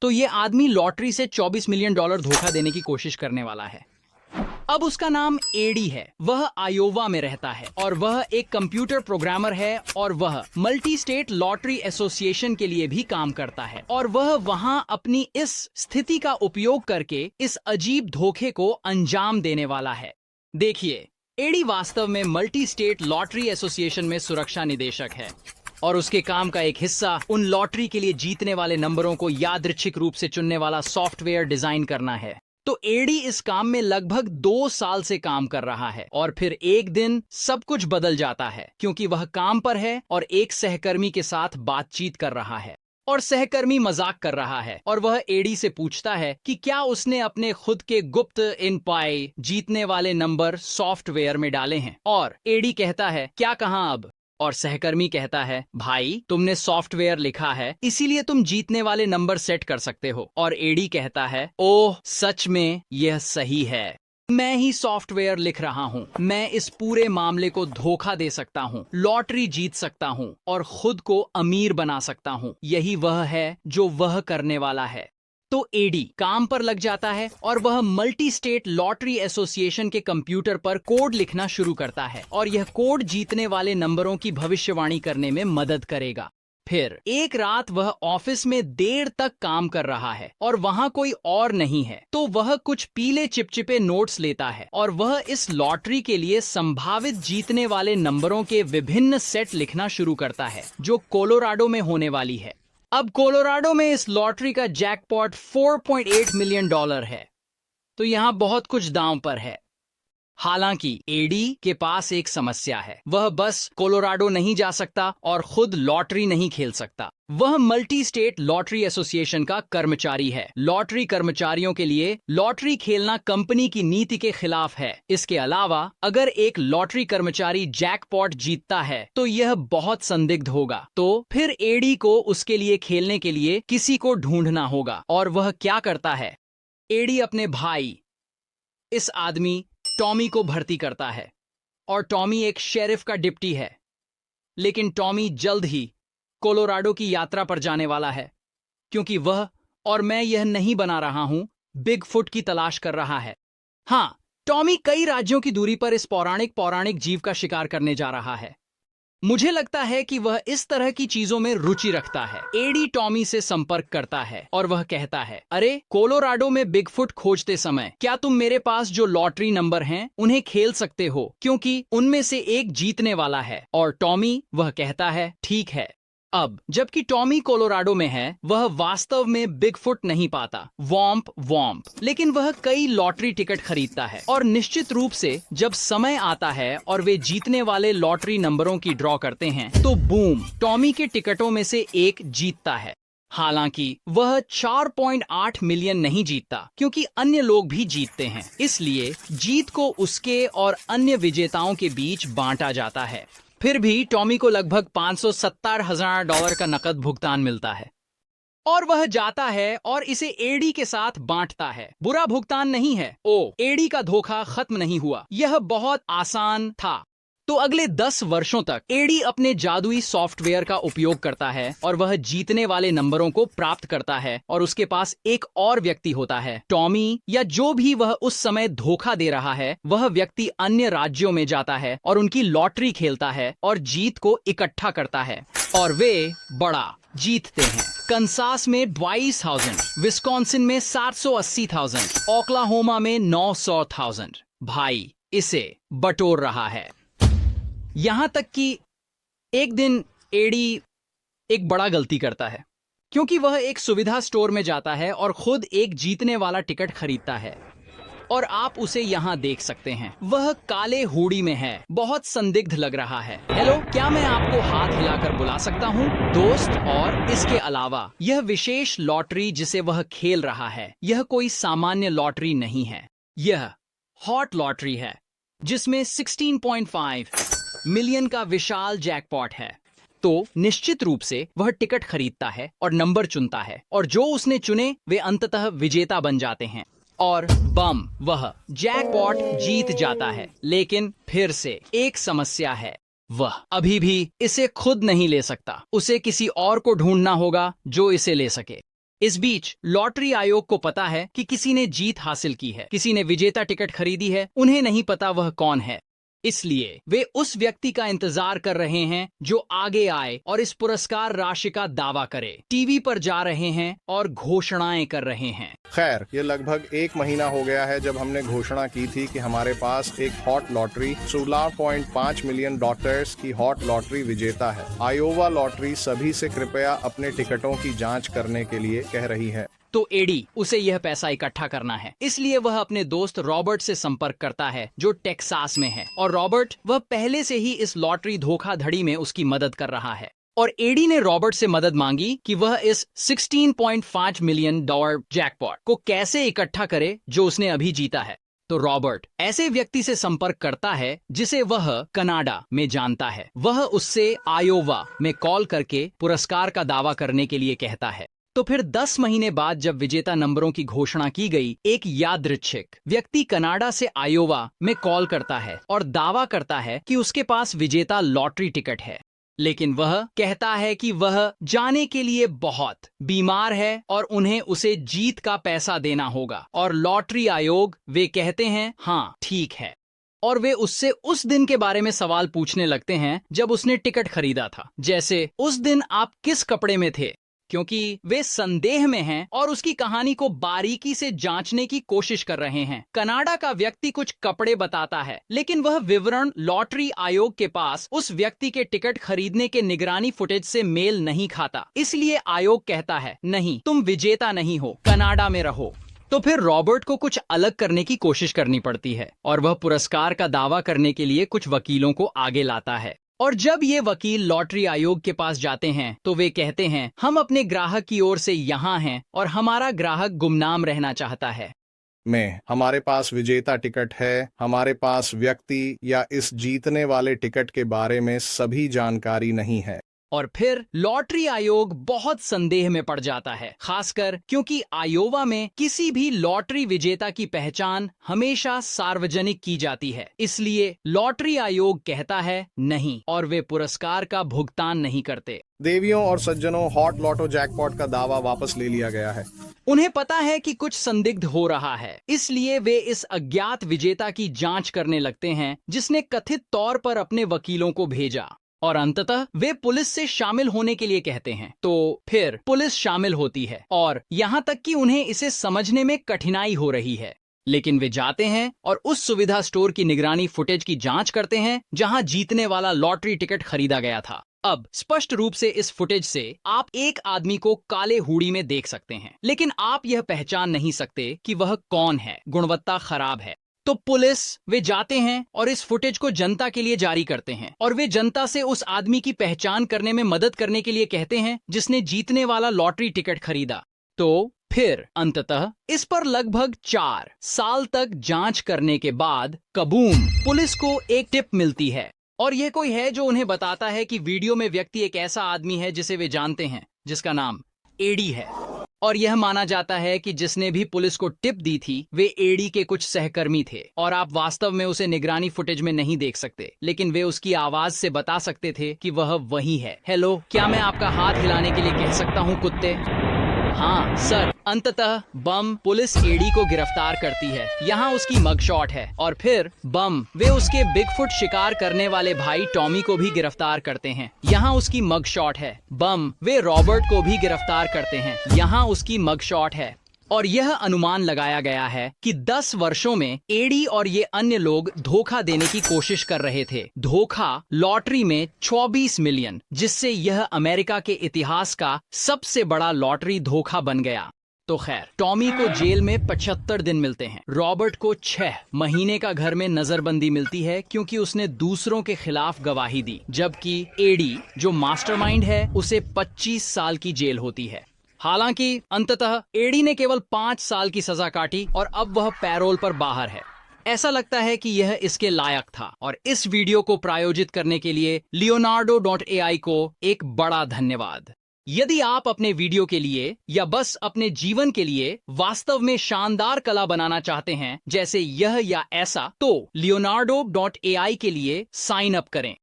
तो ये आदमी लॉटरी से $24 मिलियन धोखा देने की कोशिश करने वाला है। अब उसका नाम एडी है। वह आयोवा में रहता है और वह एक कंप्यूटर प्रोग्रामर है और वह मल्टी स्टेट लॉटरी एसोसिएशन के लिए भी काम करता है और वह वहां अपनी इस स्थिति का उपयोग करके इस अजीब धोखे को अंजाम देने वाला है। देखिए, एडी वास्तव में मल्टी स्टेट लॉटरी एसोसिएशन में सुरक्षा निदेशक है और उसके काम का एक हिस्सा उन लॉटरी के लिए जीतने वाले नंबरों को यादृच्छिक रूप से चुनने वाला सॉफ्टवेयर डिजाइन करना है। तो एडी इस काम में लगभग 2 साल से काम कर रहा है और फिर एक दिन सब कुछ बदल जाता है क्योंकि वह काम पर है और एक सहकर्मी के साथ बातचीत कर रहा है और सहकर्मी मजाक कर रहा है और वह एडी से पूछता है कि क्या उसने अपने खुद के गुप्त इन पाई जीतने वाले नंबर सॉफ्टवेयर में डाले हैं। और एडी कहता है, क्या कहां अब? और सहकर्मी कहता है, भाई तुमने सॉफ्टवेयर लिखा है इसीलिए तुम जीतने वाले नंबर सेट कर सकते हो। और एडी कहता है, ओह सच में यह सही है, मैं ही सॉफ्टवेयर लिख रहा हूँ। मैं इस पूरे मामले को धोखा दे सकता हूँ, लॉटरी जीत सकता हूँ और खुद को अमीर बना सकता हूँ। यही वह है जो वह करने वाला है। तो एडी काम पर लग जाता है और वह मल्टी स्टेट लॉटरी एसोसिएशन के कंप्यूटर पर कोड लिखना शुरू करता है और यह कोड जीतने वाले नंबरों की भविष्यवाणी करने में मदद करेगा। फिर एक रात वह ऑफिस में देर तक काम कर रहा है और वहां कोई और नहीं है, तो वह कुछ पीले चिपचिपे नोट्स लेता है और वह इस लॉटरी के लिए संभावित जीतने वाले नंबरों के विभिन्न सेट लिखना शुरू करता है जो कोलोराडो में होने वाली है। अब कोलोराडो में इस लॉटरी का जैकपॉट $4.8 मिलियन है, तो यहां बहुत कुछ दांव पर है। हालांकि एडी के पास एक समस्या है, वह बस कोलोराडो नहीं जा सकता और खुद लॉटरी नहीं खेल सकता। वह मल्टी स्टेट लॉटरी एसोसिएशन का कर्मचारी है। लॉटरी कर्मचारियों के लिए लॉटरी खेलना कंपनी की नीति के खिलाफ है। इसके अलावा अगर एक लॉटरी कर्मचारी जैकपॉट जीतता है तो यह बहुत संदिग्ध होगा, तो फिर एडी को उसके लिए खेलने के लिए किसी को ढूंढना होगा। और वह क्या करता है, एडी अपने भाई इस आदमी टॉमी को भर्ती करता है और टॉमी एक शेरिफ का डिप्टी है। लेकिन टॉमी जल्द ही कोलोराडो की यात्रा पर जाने वाला है क्योंकि वह, और मैं यह नहीं बना रहा हूं, बिगफुट की तलाश कर रहा है। हां, टॉमी कई राज्यों की दूरी पर इस पौराणिक जीव का शिकार करने जा रहा है। मुझे लगता है कि वह इस तरह की चीजों में रुचि रखता है। एडी टॉमी से संपर्क करता है और वह कहता है, अरे कोलोराडो में बिगफुट खोजते समय क्या तुम मेरे पास जो लॉटरी नंबर हैं उन्हें खेल सकते हो क्योंकि उनमें से एक जीतने वाला है। और टॉमी वह कहता है, ठीक है। अब जबकि टॉमी कोलोराडो में है, वह वास्तव में बिगफुट नहीं पाता, वॉम्प, लेकिन वह कई लॉटरी टिकट खरीदता है और निश्चित रूप से जब समय आता है और वे जीतने वाले लॉटरी नंबरों की ड्रॉ करते हैं तो बूम, टॉमी के टिकटों में से एक जीतता है। हालांकि वह 4.8 मिलियन नहीं जीतता क्योंकि अन्य लोग भी जीतते हैं, इसलिए जीत को उसके और अन्य विजेताओं के बीच बांटा जाता है। फिर भी टॉमी को लगभग $570,000 का नकद भुगतान मिलता है और वह जाता है और इसे एडी के साथ बांटता है। बुरा भुगतान नहीं है। एडी का धोखा खत्म नहीं हुआ, यह बहुत आसान था। तो अगले 10 वर्षों तक एडी अपने जादुई सॉफ्टवेयर का उपयोग करता है और वह जीतने वाले नंबरों को प्राप्त करता है और उसके पास एक और व्यक्ति होता है, टॉमी, या जो भी वह उस समय धोखा दे रहा है। वह व्यक्ति अन्य राज्यों में जाता है और उनकी लॉटरी खेलता है और जीत को इकट्ठा करता है और वे बड़ा जीतते हैं। कंसास में 22,000, विस्कॉन्सिन में 780,000, ओक्लाहोमा में 900,000। भाई इसे बटोर रहा है। यहां तक कि एक दिन एडी एक बड़ा गलती करता है क्योंकि वह एक सुविधा स्टोर में जाता है और खुद एक जीतने वाला टिकट खरीदता है और आप उसे यहां देख सकते हैं। वह काले हुडी में है, बहुत संदिग्ध लग रहा है। हेलो, क्या मैं आपको हाथ हिलाकर बुला सकता हूं, दोस्त? और इसके अलावा यह विशेष लॉटरी जिसे वह खेल रहा है, यह कोई सामान्य लॉटरी नहीं है, यह हॉट लॉटरी है जिसमें 16.5 मिलियन का विशाल जैकपॉट है। तो निश्चित रूप से वह टिकट खरीदता है और नंबर चुनता है और जो उसने चुने वे अंततः विजेता बन जाते हैं और बम, वह जैकपॉट जीत जाता है। लेकिन फिर से एक समस्या है, वह अभी भी इसे खुद नहीं ले सकता, उसे किसी और को ढूंढना होगा जो इसे ले सके। इस बीच लॉटरी आयोग को पता है कि किसी ने जीत हासिल की है, किसी ने विजेता टिकट खरीदी है, उन्हें नहीं पता वह कौन है। इसलिए वे उस व्यक्ति का इंतजार कर रहे हैं जो आगे आए और इस पुरस्कार राशि का दावा करे। टीवी पर जा रहे हैं और घोषणाएं कर रहे हैं। खैर, ये लगभग 1 महीना हो गया है जब हमने घोषणा की थी कि हमारे पास एक हॉट लॉटरी 16.5 मिलियन डॉलर्स की हॉट लॉटरी विजेता है। आयोवा लॉटरी सभी से कृपया अपने टिकटों की जांच करने के लिए कह रही है। तो एडी उसे यह पैसा इकट्ठा करना है, इसलिए वह अपने दोस्त रॉबर्ट से संपर्क करता है जो टेक्सास में है। और रॉबर्ट वह पहले से ही इस लॉटरी धोखाधड़ी में उसकी मदद कर रहा है। और एडी ने रॉबर्ट से मदद मांगी कि वह इस 16.5 मिलियन डॉलर जैकपॉट को कैसे इकट्ठा करे जो उसने अभी जीता है। तो रॉबर्ट ऐसे व्यक्ति से संपर्क करता है जिसे वह कनाडा में जानता है। वह उससे आयोवा में कॉल करके पुरस्कार का दावा करने के लिए कहता है। तो फिर 10 महीने बाद जब विजेता नंबरों की घोषणा की गई, एक यादृच्छिक व्यक्ति कनाडा से आयोवा में कॉल करता है और दावा करता है कि उसके पास विजेता लॉटरी टिकट है। लेकिन वह कहता है कि वह जाने के लिए बहुत बीमार है और उन्हें उसे जीत का पैसा देना होगा। और लॉटरी आयोग वे कहते हैं हाँ ठीक है, और वे उससे उस दिन के बारे में सवाल पूछने लगते हैं जब उसने टिकट खरीदा था, जैसे उस दिन आप किस कपड़े में थे, क्योंकि वे संदेह में हैं और उसकी कहानी को बारीकी से जांचने की कोशिश कर रहे हैं। कनाडा का व्यक्ति कुछ कपड़े बताता है, लेकिन वह विवरण लॉटरी आयोग के पास उस व्यक्ति के टिकट खरीदने के निगरानी फुटेज से मेल नहीं खाता। इसलिए आयोग कहता है नहीं, तुम विजेता नहीं हो, कनाडा में रहो। तो फिर रॉबर्ट को कुछ अलग करने की कोशिश करनी पड़ती है और वह पुरस्कार का दावा करने के लिए कुछ वकीलों को आगे लाता है। और जब ये वकील लॉटरी आयोग के पास जाते हैं तो वे कहते हैं हम अपने ग्राहक की ओर से यहाँ हैं और हमारा ग्राहक गुमनाम रहना चाहता है। हमारे पास विजेता टिकट है, हमारे पास व्यक्ति या इस जीतने वाले टिकट के बारे में सभी जानकारी नहीं है। और फिर लॉटरी आयोग बहुत संदेह में पड़ जाता है, खासकर क्योंकि आयोवा में किसी भी लॉटरी विजेता की पहचान हमेशा सार्वजनिक की जाती है। इसलिए लॉटरी आयोग कहता है नहीं और वे पुरस्कार का भुगतान नहीं करते। देवियों और सज्जनों, हॉट लॉटो जैकपॉट का दावा वापस ले लिया गया है। उन्हें पता है कि कुछ संदिग्ध हो रहा है, इसलिए वे इस अज्ञात विजेता की जांच करने लगते हैं जिसने कथित तौर पर अपने वकीलों को भेजा। और अंततः वे पुलिस से शामिल होने के लिए कहते हैं। तो फिर पुलिस शामिल होती है और यहाँ तक कि उन्हें इसे समझने में कठिनाई हो रही है, लेकिन वे जाते हैं और उस सुविधा स्टोर की निगरानी फुटेज की जांच करते हैं जहां जीतने वाला लॉटरी टिकट खरीदा गया था। अब स्पष्ट रूप से इस फुटेज से आप एक आदमी को काले हुडी में देख सकते हैं, लेकिन आप यह पहचान नहीं सकते कि वह कौन है। गुणवत्ता खराब है। तो पुलिस वे जाते हैं और इस फुटेज को जनता के लिए जारी करते हैं और वे जनता से उस आदमी की पहचान करने में मदद करने के लिए कहते हैं जिसने जीतने वाला लॉटरी टिकट खरीदा। तो फिर अंततः इस पर लगभग 4 साल तक जांच करने के बाद कबूम, पुलिस को एक टिप मिलती है और यह कोई है जो उन्हें बताता है कि वीडियो में व्यक्ति एक ऐसा आदमी है जिसे वे जानते हैं, जिसका नाम एडी है। और यह माना जाता है कि जिसने भी पुलिस को टिप दी थी वे एडी के कुछ सहकर्मी थे और आप वास्तव में उसे निगरानी फुटेज में नहीं देख सकते, लेकिन वे उसकी आवाज से बता सकते थे कि वह वही है। हेलो, क्या मैं आपका हाथ हिलाने के लिए कह सकता हूँ कुत्ते? हाँ सर। अंततः बम पुलिस एडी को गिरफ्तार करती है। यहाँ उसकी मगशॉट है और फिर बम वे उसके बिगफुट शिकार करने वाले भाई टॉमी को भी गिरफ्तार करते हैं। यहाँ उसकी मगशॉट है। बम वे रॉबर्ट को भी गिरफ्तार करते हैं। यहाँ उसकी मगशॉट है। और यह अनुमान लगाया गया है कि 10 वर्षों में एडी और ये अन्य लोग धोखा देने की कोशिश कर रहे थे। धोखा लॉटरी में 24 मिलियन, जिससे यह अमेरिका के इतिहास का सबसे बड़ा लॉटरी धोखा बन गया। तो खैर, टॉमी को जेल में 75 दिन मिलते हैं। रॉबर्ट को 6 महीने का घर में नजरबंदी मिलती है क्योंकि उसने दूसरों के खिलाफ गवाही दी, जबकि एडी जो मास्टरमाइंड है उसे 25 साल की जेल होती है। हालांकि अंततः एडी ने केवल 5 साल की सजा काटी और अब वह पैरोल पर बाहर है। ऐसा लगता है कि यह इसके लायक था और इस वीडियो को प्रायोजित करने के लिए Leonardo.ai को एक बड़ा धन्यवाद। यदि आप अपने वीडियो के लिए या बस अपने जीवन के लिए वास्तव में शानदार कला बनाना चाहते हैं, जैसे यह या ऐसा, तो Leonardo.ai के लिए साइन अप करें।